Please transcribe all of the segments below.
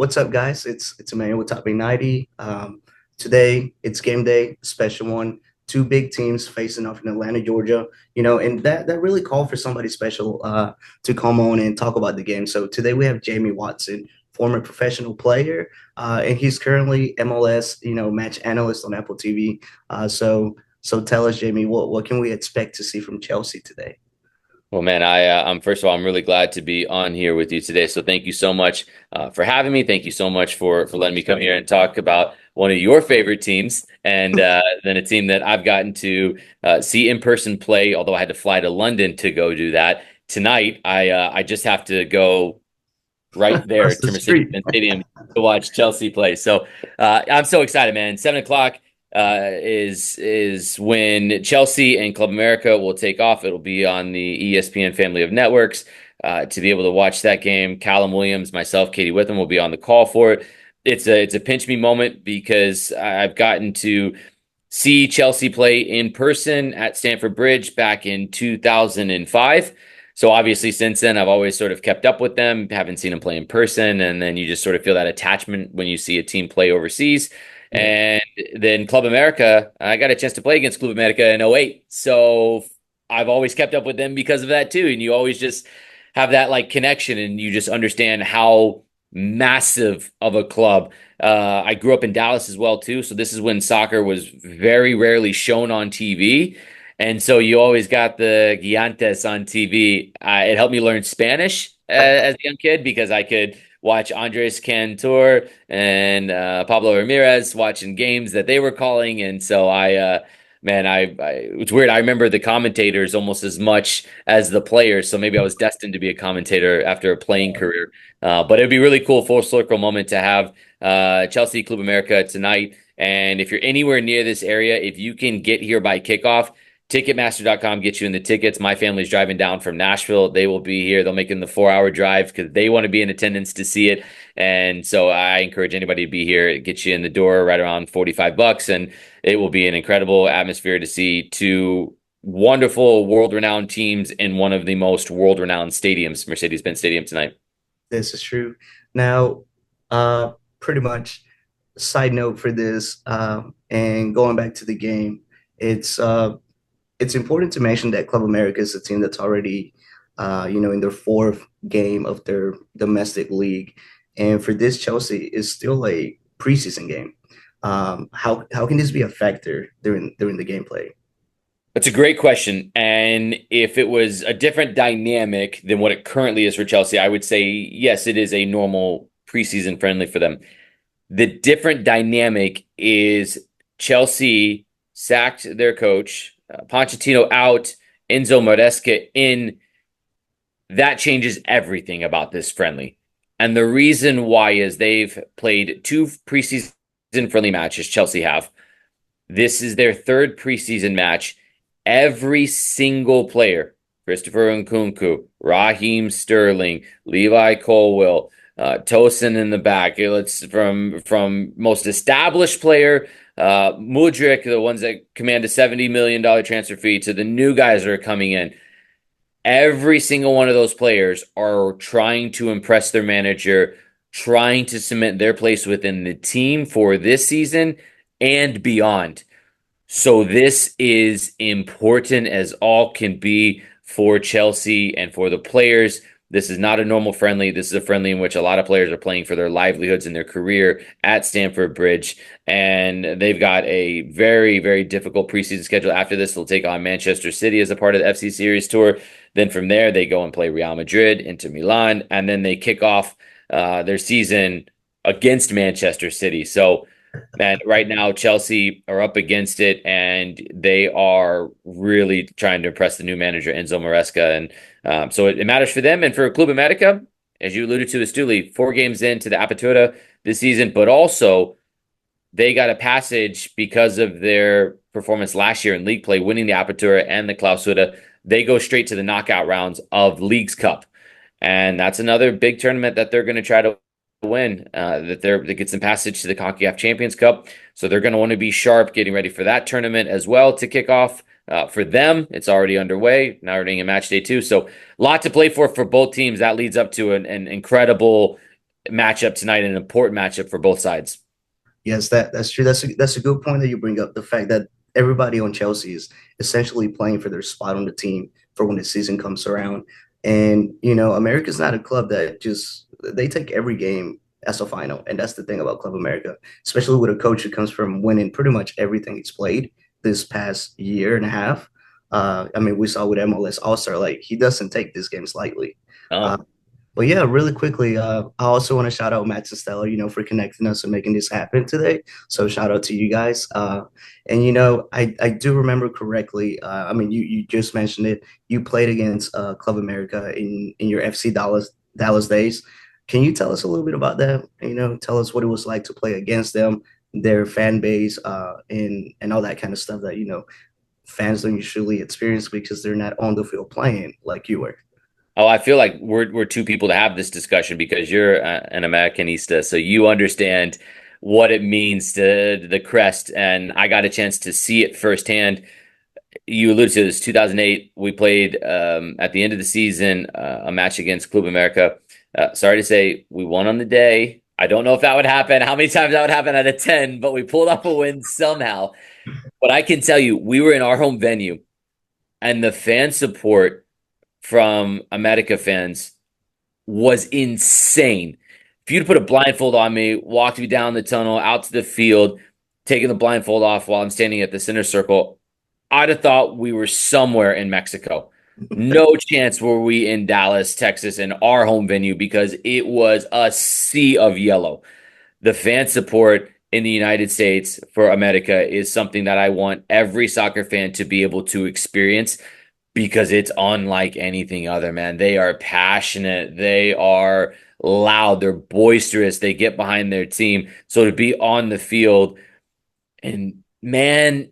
What's up, guys? It's Emmanuel with Top 90. Today it's game day, special one. Two big teams facing off in Atlanta, Georgia. And that really called for somebody special to come on and talk about the game. So today we have Jamie Watson, former professional player, and he's currently MLS, match analyst on Apple TV. So tell us, Jamie, what can we expect to see from Chelsea today? Well, man, I'm first of all, I'm really glad to be on here with you today. So thank you so much for having me. Thank you so much for letting me come here and talk about one of your favorite teams, and then a team that I've gotten to see in person play. Although I had to fly to London to go do that tonight, I just have to go right there Across the to street. Mercedes-Benz Stadium to watch Chelsea play. So I'm so excited, man. 7 o'clock is when Chelsea and Club America will take off. It'll be on the ESPN family of networks. To be able to watch that game, Callum Williams, myself, Katie Witham will be on the call for it. It's a pinch me moment because I've gotten to see Chelsea play in person at Stamford Bridge back in 2005. So obviously since then I've always sort of kept up with them, haven't seen them play in person, and then you just sort of feel that attachment when you see a team play overseas. Yeah. And then Club America, I got a chance to play against Club America in '08. So I've always kept up with them because of that too. And you always just have that like connection and you just understand how massive of a club. I grew up in Dallas as well too. So this is when soccer was very rarely shown on TV. And so you always got the Giantes on TV. It helped me learn Spanish as a young kid because I could watch Andres Cantor and Pablo Ramirez watching games that they were calling. And so man, it's weird. I remember the commentators almost as much as the players. So maybe I was destined to be a commentator after a playing career. But it'd be really cool full circle moment to have Chelsea Club America tonight. And if you're anywhere near this area, if you can get here by kickoff, Ticketmaster.com gets you in the tickets. My family's driving down from Nashville. They will be here. They'll make it in the 4 hour drive because they want to be in attendance to see it. And so I encourage anybody to be here. It gets you in the door right around $45, and it will be an incredible atmosphere to see two wonderful world-renowned teams in one of the most world-renowned stadiums, Mercedes-Benz Stadium tonight. This is true. Now, pretty much side note for this, and going back to the game, it's uh, it's important to mention that Club America is a team that's already, in their fourth game of their domestic league, and for this Chelsea is still a preseason game. How can this be a factor during the gameplay? That's a great question. And if it was a different dynamic than what it currently is for Chelsea, I would say yes, it is a normal preseason friendly for them. The different dynamic is Chelsea sacked their coach, Pochettino out, Enzo Maresca in. That changes everything about this friendly. And the reason why is they've played two preseason friendly matches, Chelsea have. This is their third preseason match. Every single player, Christopher Nkunku, Raheem Sterling, Levi Colwill, Tosin in the back. Let's from most established player, Mudryk, the ones that command a $70 million transfer fee, to the new guys that are coming in. Every single one of those players are trying to impress their manager, trying to cement their place within the team for this season and beyond. So this is important as all can be for Chelsea and for the players. This is not a normal friendly. This is a friendly in which a lot of players are playing for their livelihoods and their career at Stamford Bridge. And they've got a very, very difficult preseason schedule. After this, they'll take on Manchester City as a part of the FC Series Tour. Then from there, they go and play Real Madrid, Inter Milan, and then they kick off their season against Manchester City. So, man, right now Chelsea are up against it, and they are really trying to impress the new manager Enzo Maresca, and so it matters for them and for Club America, as you alluded to astutely. 4 games into the Apertura this season, but also they got a passage because of their performance last year in league play, winning the Apertura and the Clausura. They go straight to the knockout rounds of Leagues Cup, and that's another big tournament that they're going to try to win, that gets them passage to the CONCACAF Champions Cup. So they're going to want to be sharp, getting ready for that tournament as well to kick off. For them, it's already underway. Now we're in match day 2. So a lot to play for both teams. That leads up to an incredible matchup tonight, an important matchup for both sides. Yes, that's true. That's a good point that you bring up. The fact that everybody on Chelsea is essentially playing for their spot on the team for when the season comes around. And America's not a club that just they take every game as a final, and that's the thing about Club America, especially with a coach who comes from winning pretty much everything he's played this past year and a half. I mean, we saw with MLS All Star, like he doesn't take this game lightly. Uh, Oh, but yeah, really quickly, I also want to shout out Matt and Stella, for connecting us and making this happen today. So shout out to you guys. And I do remember correctly. I mean, you just mentioned it. You played against Club America in your FC Dallas days. Can you tell us a little bit about that? Tell us what it was like to play against them, their fan base, and all that kind of stuff that fans don't usually experience because they're not on the field playing like you were. oh, I feel like we're two people to have this discussion because you're an Americanista, so you understand what it means to the crest, and I got a chance to see it firsthand. You alluded to this 2008. We played at the end of the season a match against Club America. Sorry to say, we won on the day. I don't know if that would happen, how many times that would happen out of 10, but we pulled off a win somehow. But I can tell you, we were in our home venue, and the fan support from America fans was insane. If you'd put a blindfold on me, walked me down the tunnel, out to the field, taking the blindfold off while I'm standing at the center circle, I'd have thought we were somewhere in Mexico. No chance were we in Dallas, Texas, in our home venue because it was a sea of yellow. The fan support in the United States for America is something that I want every soccer fan to be able to experience because it's unlike anything other, man. They are passionate, they are loud, they're boisterous, they get behind their team. So to be on the field and man,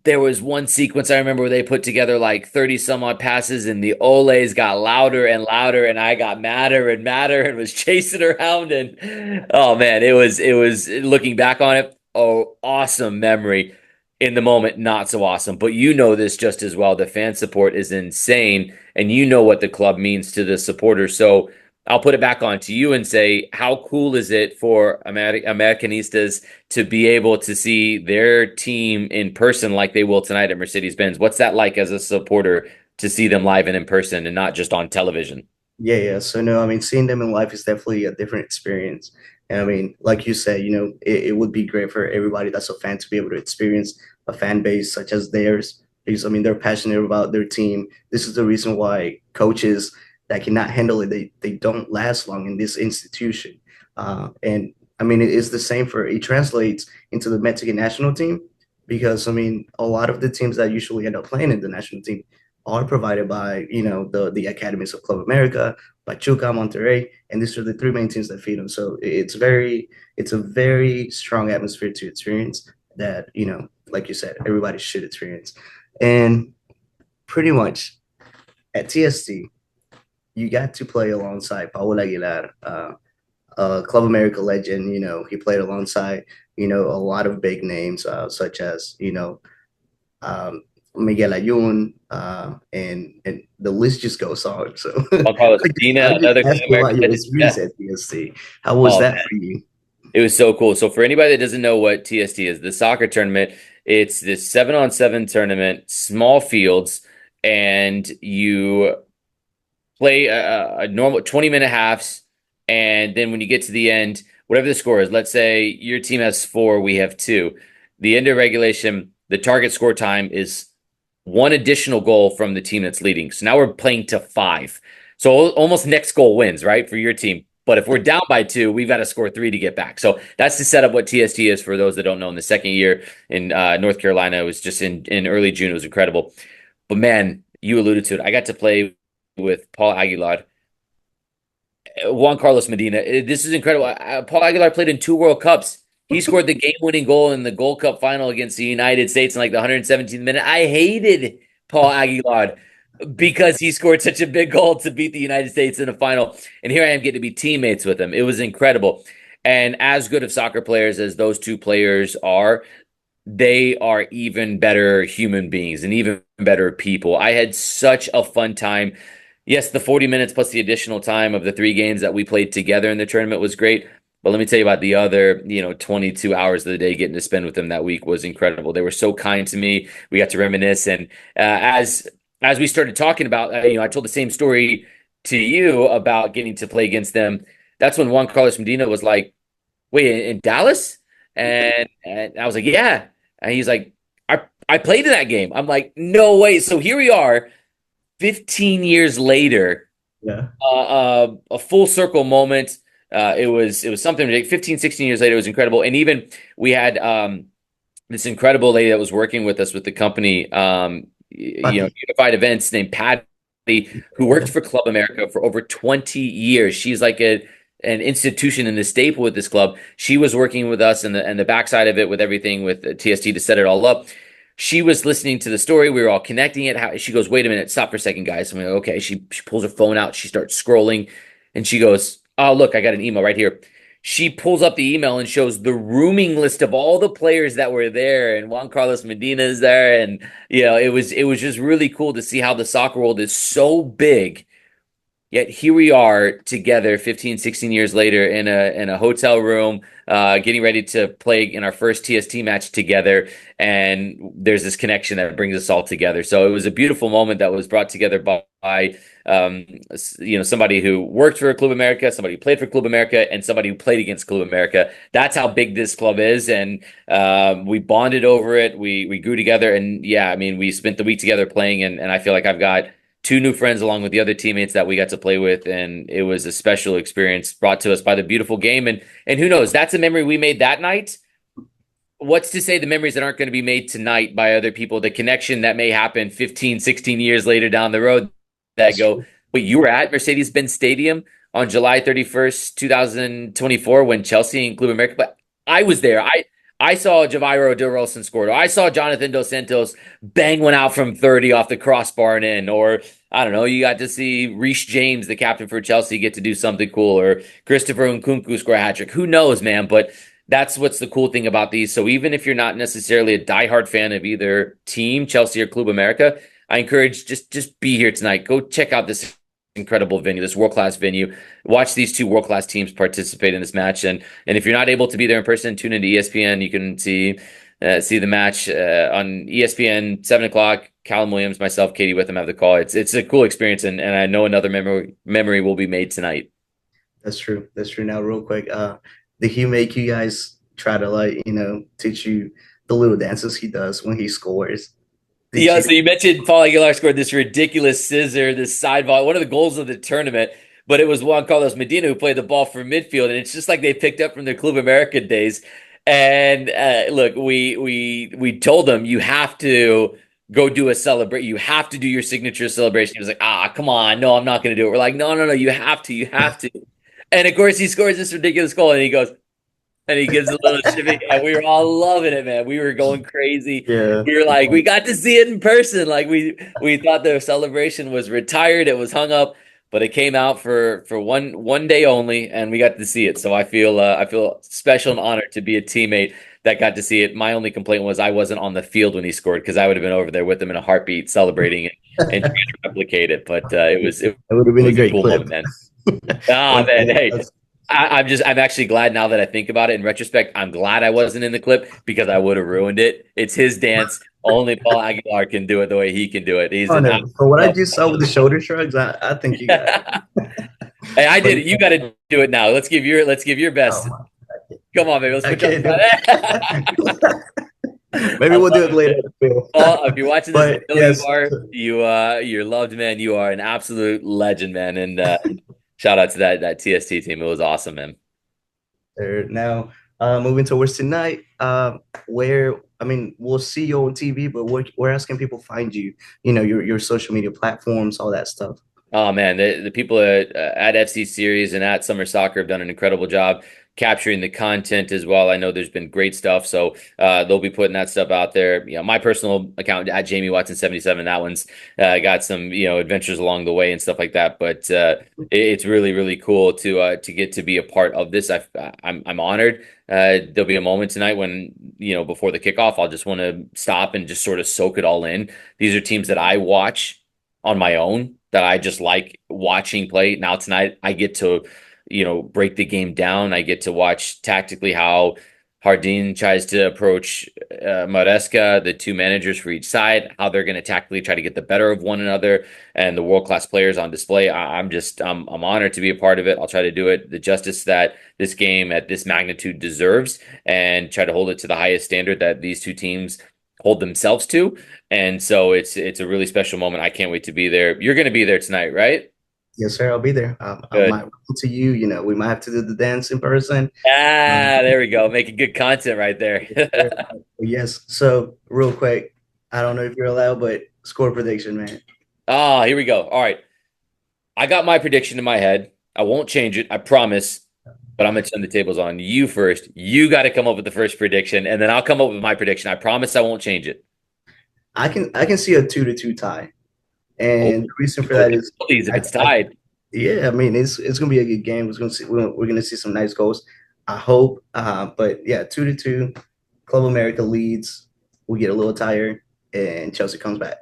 there was one sequence I remember where they put together like 30 some odd passes and the Olays got louder and louder and I got madder and madder and was chasing around and oh man, it was looking back on it, oh awesome memory. In the moment, not so awesome. But you know this just as well. The fan support is insane, and you know what the club means to the supporters. So I'll put it back on to you and say, how cool is it for Americanistas to be able to see their team in person like they will tonight at Mercedes-Benz? What's that like as a supporter to see them live and in person and not just on television? Yeah, yeah. So no, I mean, seeing them in life is definitely a different experience. And I mean, like you said, it would be great for everybody that's a fan to be able to experience a fan base such as theirs. Because I mean, they're passionate about their team. This is the reason why coaches that cannot handle it, they don't last long in this institution. And I mean, it is the same for it translates into the Mexican national team because I mean, a lot of the teams that usually end up playing in the national team are provided by the academies of Club America, Pachuca, Monterrey, and these are the three main teams that feed them. So it's a very strong atmosphere to experience that like you said, everybody should experience. And pretty much at TST, you got to play alongside Paul Aguilar, Club America legend. He played alongside a lot of big names such as um, Miguel Ayun, and the list just goes on. So Juan Carlos Medina, I'll just another ask Club you about American your legend. Yeah. experience at TSC. How was Oh, that for you? it was so cool. So for anybody that doesn't know what TST is, the soccer tournament, it's this 7-on-7 tournament, small fields, and you play a normal 20-minute halves. And then when you get to the end, whatever the score is, let's say your team has four, we have two. The end of regulation, the target score time is one additional goal from the team that's leading. So now we're playing to five. So almost next goal wins, right, for your team. But if we're down by two, we've got to score three to get back. So that's to set up what TST is for those that don't know. In the second year in North Carolina, it was just in early June. It was incredible. But man, you alluded to it. I got to play with Paul Aguilar, Juan Carlos Medina. This is incredible. Paul Aguilar played in two World Cups. He scored the game-winning goal in the Gold Cup final against the United States in like the 117th minute. I hated Paul Aguilar because he scored such a big goal to beat the United States in a final. And here I am getting to be teammates with him. It was incredible. And as good of soccer players as those two players are, they are even better human beings and even better people. I had such a fun time Yes, the 40 minutes plus the additional time of the three games that we played together in the tournament was great. But let me tell you about the other, 22 hours of the day getting to spend with them that week was incredible. They were so kind to me. We got to reminisce, and as we started talking about, I told the same story to you about getting to play against them. That's when Juan Carlos Medina was like, "Wait, in Dallas?" And I was like, "Yeah." And he's like, "I played in that game." I'm like, "No way!" So here we are, 15 years later, Yeah. a full circle moment. It was something like 15, 16 years later. It was incredible. And even we had this incredible lady that was working with us with the company, Patty. Unified Events, named Patty, who worked for Club America for over 20 years. She's like an institution and a staple with this club. She was working with us and the backside of it with everything with TST to set it all up. She was listening to the story. We were all connecting it. She goes, "Wait a minute, stop for a second, guys." I'm like, "Okay." She pulls her phone out. She starts scrolling, and she goes, "Oh, look, I got an email right here." She pulls up the email and shows the rooming list of all the players that were there, and Juan Carlos Medina is there, and it was just really cool to see how the soccer world is so big. Yet here we are together 15, 16 years later in a hotel room, getting ready to play in our first TST match together. And there's this connection that brings us all together. So it was a beautiful moment that was brought together by somebody who worked for Club America, somebody who played for Club America, and somebody who played against Club America. That's how big this club is. And we bonded over it. We grew together. And yeah, I mean, we spent the week together playing, and I feel like I've got two new friends along with the other teammates that we got to play with, and it was a special experience brought to us by the beautiful game. And who knows, that's a memory we made that night. What's to say the memories that aren't going to be made tonight by other people, the connection that may happen 15, 16 years later down the road, that That's go, true. "Wait, you were at Mercedes-Benz Stadium on July 31st, 2024 when Chelsea and Club America." But I was there. I saw Javairo De Rosen scored. Or I saw Jonathan Dos Santos bang one out from 30 off the crossbar and in. Or I don't know, you got to see Reece James, the captain for Chelsea, get to do something cool. Or Christopher Nkunku score a hat trick. Who knows, man? But that's what's the cool thing about these. So even if you're not necessarily a diehard fan of either team, Chelsea or Club America, I encourage just be here tonight. Go check out this incredible venue, this world-class venue. Watch these two world-class teams participate in this match. And if you're not able to be there in person, tune into ESPN. You can see the match on ESPN 7 o'clock. Callum Williams, myself, Katie Witham have the call. It's a cool experience, and I know another memory will be made tonight. That's true. That's true. Now, real quick, did he make you guys try to like, teach you the little dances he does when he scores? Did Yeah, you? so you mentioned Paul Aguilar scored this ridiculous scissor, this side volley, one of the goals of the tournament, but it was Juan Carlos Medina who played the ball from midfield, and it's just like they picked up from their Club America days. And look, we told him you have to go do a celebrate. You have to do your signature celebration. He was like, "Ah, come on, no, I'm not going to do it." We're like, "No, no, no, you have to." And of course, he scores this ridiculous goal, and he goes, and he gives a little shimmy, and we were all loving it, man. We were going crazy. Yeah. We were like, we got to see it in person. Like we thought the celebration was retired, it was hung up, but it came out for one day only, and we got to see it. So I feel special and honored to be a teammate that got to see it. My only complaint was I wasn't on the field when he scored because I would have been over there with him in a heartbeat, celebrating it and trying to replicate it. But It would have it been a was a great cool clip. moment, man. Ah, One man. thing. Hey, I'm actually glad now that I think about it in retrospect. I'm glad I wasn't in the clip because I would have ruined it. It's his dance. Only Paul Aguilar can do it the way he can do it. He's Oh an no. For what I absolute just saw with the shoulder shrugs, I think you got love. Hey, I but did it. You got to do it now. Let's give your oh best. my, Come on, baby. Let's I put you on can't do the it. spot. Maybe I we'll love do it it, later man. in the Paul, if film. you're watching this, I But know you yes, are. You're loved, man. You are an absolute legend, man. And shout out to that TST team. It was awesome, man. now moving towards tonight, where I mean, we'll see you on TV, but where else can people find you? Your social media platforms, all that stuff. Oh man, the people at FC Series and at Summer Soccer have done an incredible job capturing the content as well. I know there's been great stuff, so they'll be putting that stuff out there. My personal account at Jamie Watson 77, that one's got some adventures along the way and stuff like that. But it's really really cool to get to be a part of this. I'm honored. There'll be a moment tonight when before the kickoff, I'll just want to stop and just sort of soak it all in. These are teams that I watch on my own that I just like watching play. Now tonight I get to, break the game down. I get to watch tactically how Hardin tries to approach Maresca, the two managers for each side, how they're going to tactically try to get the better of one another, and the world-class players on display. I'm honored to be a part of it. I'll try to do it the justice that this game at this magnitude deserves, and try to hold it to the highest standard that these two teams hold themselves to. And so it's a really special moment. I can't wait to be there. You're going to be there tonight, right? Yes, sir. I'll be there. I Good. might run to you. We might have to do the dance in person. There we go. Making good content right there. Yes, sir. Yes. So, real quick, I don't know if you're allowed, but score prediction, man. Here we go. All right. I got my prediction in my head. I won't change it. I promise. But I'm going to turn the tables on you first. You got to come up with the first prediction, and then I'll come up with my prediction. I promise I won't change it. I can see a 2-2 tie, Oh, and the reason for go that to is, penalties if it's tied. yeah, I mean it's gonna be a good game. We're gonna see some nice goals. I hope, but yeah, 2-2. Club America leads. We get a little tired, and Chelsea comes back.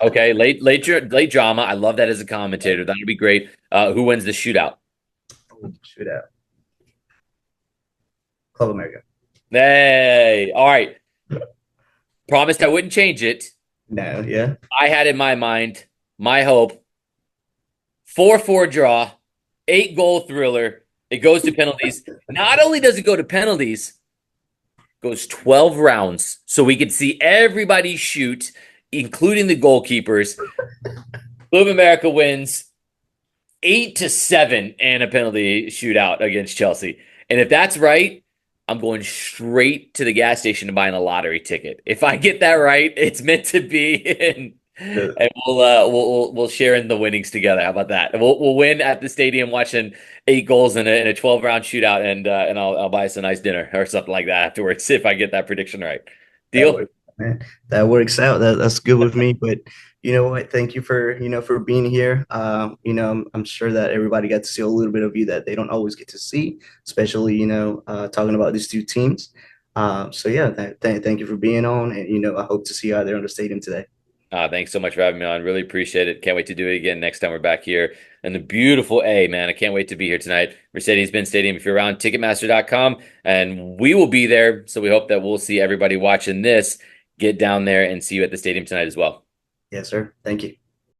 Okay, late drama. I love that as a commentator. That'll be great. Who wins the shootout? Shoot out, Club America. Hey, all right. Promised I wouldn't change it. No, yeah, I had in my mind, my hope, 4-4 draw, 8-goal thriller. It goes to penalties. Not only does it go to penalties, it goes 12 rounds. So we could see everybody shoot, including the goalkeepers. Club America wins 8-7 and a penalty shootout against Chelsea. And if that's right, I'm going straight to the gas station and buying a lottery ticket. If I get that right, it's meant to be, and we'll share in the winnings together. How about that? We'll win at the stadium watching 8 goals in a 12-round shootout, and I'll buy us a nice dinner or something like that afterwards if I get that prediction right. that Deal? works, man. That works out. That's good with me. But you know what? Thank you for being here. I'm sure that everybody got to see a little bit of you that they don't always get to see, especially talking about these two teams. So yeah, thank you for being on, and I hope to see you out there on the stadium today. Thanks so much for having me on. Really appreciate it. Can't wait to do it again next time we're back here in the beautiful A, man. I can't wait to be here tonight. Mercedes-Benz Stadium. If you're around, Ticketmaster.com, and we will be there. So we hope that we'll see everybody watching this get down there and see you at the stadium tonight as well. Yes, sir. Thank you.